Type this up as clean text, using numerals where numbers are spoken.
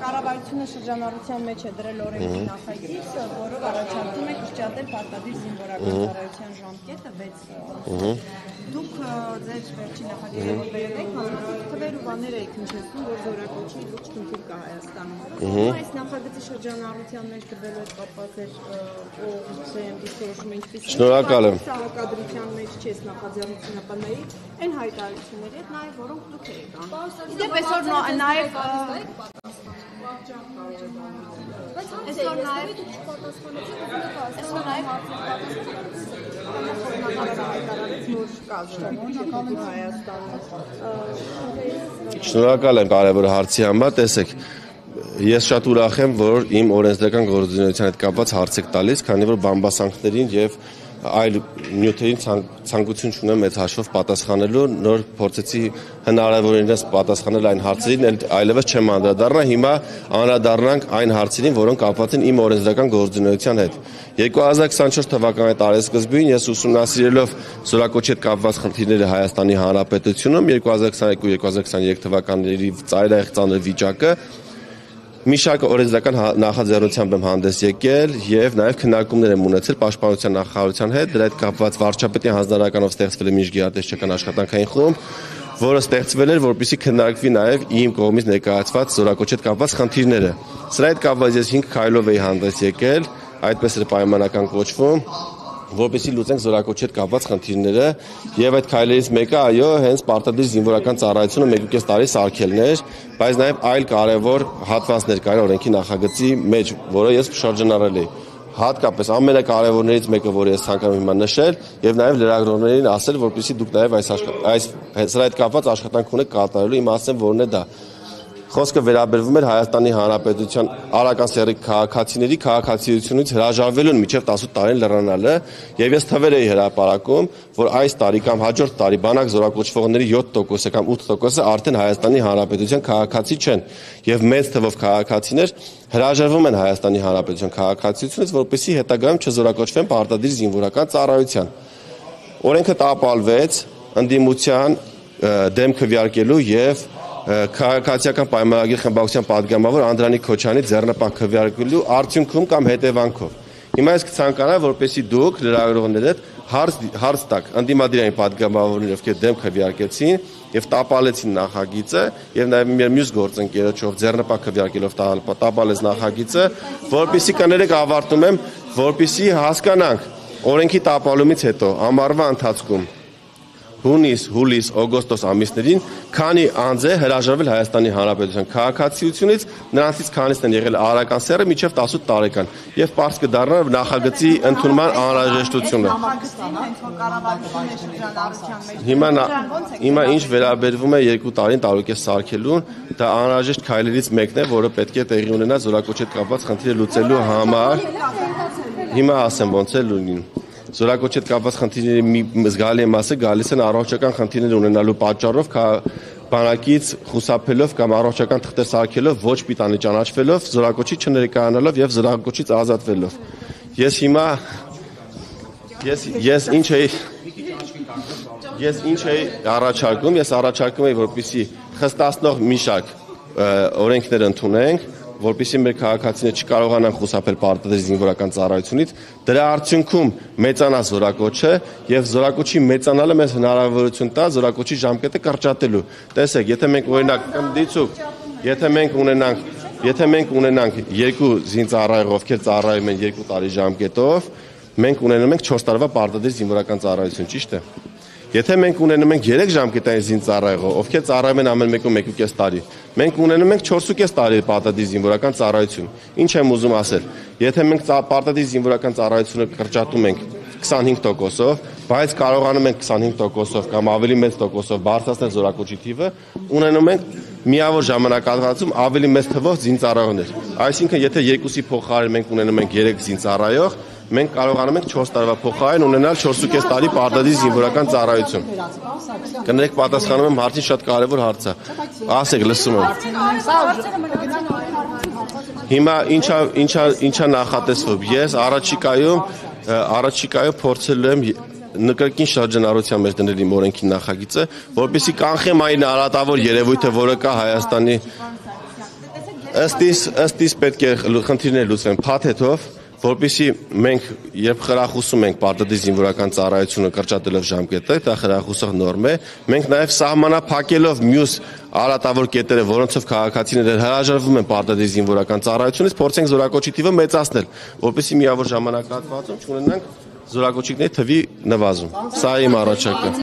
Կառավարությունը շրջանառության մեջ է դրել օրենքի նախագիծ, որով առաջարկում է կրճատել պարտադիր զինվորական ծառայության ժամկետը 6 Դուք ձեր վերջին նախագիծը բերել եք, հանրահավաք թվեր ու բաներ եք հնչեցնում, որ զորակոչի լուրջ խնդիր կա Հայաստանում։ Այս նախագծի շրջանառության մեջ դրվելու հետ կապված էր դիսկուրսում ինչպես Շնորհակալ եմ։ Հակադրության մեջ չես նախաձեռնությունը բների, այն հայտարարությունների հետ նաև որոնք դուք եք անում։ Դե այսօր նաև Շնորհակալ եմ կարևոր հարցի համար, տեսեք, ես շատ ուրախ եմ, որ իմ օրենսդրական գործունեության հետ կապված հարց եք տալիս, քանի որ բամբասանքներին եւ այլ նյութերին ցանկություն չունեմ մեծ հաշվով պատասխանելու, նոր փորձեցի հնարավորինս պատասխանել այն հարցերին, այլևս չեմ անդրադառնա, հիմա անդրադառնանք այն հարցերին, որոնք կապված են իմ օրենսդրական գործունեության հետ։ 2024 թվականի տարեսկզբին ես ուսումնասիրելով զորակոչի հետ կապված խնդիրները Հայաստանի Հանրապետությունում 2022-2023 թվականների ծայրահեղ ծանր վիճակը մի շարք օրենսդրական նախաձեռնությամբ եմ հանդես եկել եւ նաեւ քննարկումներ եմ ունեցել Պաշտպանության նախարարության հետ, դրա հետ կապված վարչապետի հանձնարարականով ստեղծվել է միջգերատեսչական աշխատանքային խումբ, որը ստեղծվել էր, որպեսզի քննարկվի նաեւ իմ կողմից ներկայացված զորակոչի հետ կապված խնդիրները։ Սրա հետ կապված ես 5 քայլով էի հանդես եկել, այդպես էր պայմանական կոչվում, որպեսզի լուծենք զորակոչի հետ կապված խնդիրները եւ այդ քայլերից մեկը այո հենց պարտադիր զինվորական ծառայությունը 1.5 տարի սարքելն էր, բայց նաեւ այլ կարեւոր հատվածներ կար օրենքի նախագծի մեջ, որը ես շրջանառել էի։ Հատկապես ամենակարևորներից մեկը, որը ես ցանկանում եմ հիմա նշել եւ նաեւ լրագրողներին ասել, որպեսզի դուք նաեւ այս սրա հետ կապված աշխատանք ունեք կատարելու, իմ ասեմ որն է դա։ Խոսքը վերաբերվում էր Հայաստանի Հանրապետության Արաքան սեռի քաղաքացիների քաղաքացիությունից հրաժարվելուն մինչև 18 տարին լրանալը եւ ես թվեր էի հրապարակում, որ այս տարի կամ հաջորդ տարի բանակ զորակոչվողների 7% կամ 8%-ը արդեն Հայաստանի Հանրապետության քաղաքացի չեն եւ մեծ թվով քաղաքացիներ հրաժարվում են Հայաստանի Հանրապետության քաղաքացիությունից, որպեսզի հետագայում չզորակոչվեն պարտադիր զինվորական ծառայության։ Օրենքը տապալվեց ընդդիմության դեմ քվեարկելու եւ քաղաքացիական պայմանագիր խմբակցության պատգամավոր Անդրանիկ Քոչյանի ձեռնպահ քվեարկելու արդյունքում կամ հետևանքով։ Հիմա ես կցանկանամ, որպեսզի դուք լրագրողները հարց տաք ընդդիմադիրային պատգամավորներին, ովքեր դեմ քվեարկեցին եւ տապալեցին նախագիծը եւ նաեւ մեր մյուս գործընկերոջով ձեռնպահ քվեարկելով տապալեց նախագիծը, որպեսզի կներեք ավարտում եմ, որպեսզի հասկանանք օրենքի տապալումից հետո ամառվա ընթացքում հունիս, հուլիս, օգոստոս ամիսներին քանի անձ է հրաժարվել Հայաստանի Հանրապետության քաղաքացիությունից, նրանցից քանիսն են եղել Արաքան սեռը մինչև 18 տարեկան եւ պարզ կդառնա նախագծի ընդունման անհրաժեշտությունը։ Հիմա ինչ վերաբերվում է 2 տարին տարուկես սարքելուն, դա անհրաժեշտ քայլերից մեկն է, որը պետք է տեղի ունենա զորակոչի հետ կապված խնդիրը լուծելու համար։ Հիմա ասեմ ոնց է լինում։ Զորակոչի հետ կապված խնդիրների մի զգալի մասը գալիս են առողջական խնդիրներ ունենալու պատճառով բանակից խուսափելով կամ առողջական թղթեր սարքելով ոչ պիտանի ճանաչվելով, զորակոչի չներկայանալով եւ զորակոչից ազատվելով։ Ես ինչ էի առաջարկում, ես առաջարկում էի, որպեսզի խստացնող մի շարք օրենքներ ընդունենք, որպեսզի մեր քաղաքացիները չկարողանան խուսափել պարտադիր զինվորական ծառայությունից, դրա արդյունքում մեծանա զորակոչը եւ զորակոչի մեծանալը մեզ հնարավորություն տա զորակոչի ժամկետը կրճատելու։ Տեսեք, եթե մենք օրինակ դիցուկ, եթե մենք ունենանք 2 զինծառայող, ովքեր ծառայում են 2 տարի ժամկետով, մենք ունենում ենք 4 տարվա պարտադիր զինվորական ծառայություն, ճիշտ է։ Եթե մենք ունենում ենք 3 ժամկետային զինծառայող, ովքեր ծառայում են ամեն մեկում 1.5 տարի, մենք ունենում ենք 4.5 տարի պարտադիր զինվորական ծառայություն։ Ինչ եմ ուզում ասել, եթե մենք պարտադիր զինվորական ծառայությունը կրճատում ենք 25%-ով, բայց կարողանում ենք 25%-ով կամ ավելի մեծ տոկոսով բարձրացնել զորակոչի թիվը, ունենում ենք միավոր ժամանակահատվածում ավելի մեծ թվով զինծառայողներ։ Այսինքն, եթե 2-ի փոխարեն մենք ունենում ենք 3 զինծառայող, մենք կարողանում ենք 4 տարվա փոխարեն ունենալ 4.5 տարի պարտադիր զինվորական ծառայություն։ Կներեք, պատասխանում եմ հարցին, շատ կարևոր հարց է։ Ասեք, լսում եմ։ Հիմա ինչա նախատեսվում։ Ես առաջիկայում փորձելու եմ նկրկին շրջանառության մեջ դնել իմ օրենքի նախագիծը, որպեսզի կանխեմ այն արատավոր երևույթը, որը կա Հայաստանի ըստ իս պետք է խնդիրներ լուծվեն փաթեթով, որպեսզի մենք երբ խրախուսում ենք պարտադիր զինվորական ծառայությունը կրճատելով ժամկետը, դա խրախուսող նորմ է, մենք նաև սահմանափակելով մյուս արատավոր կետերը, որոնցով քաղաքացիները հրաժարվում են պարտադիր զինվորական ծառայությունից, փորձենք զորակոչի թիվը մեծացնել, որպեսզի միավոր ժամանակահատվածում չունենանք զորակոչիկների թվի նվազում։ Սա իմ առաջարկը։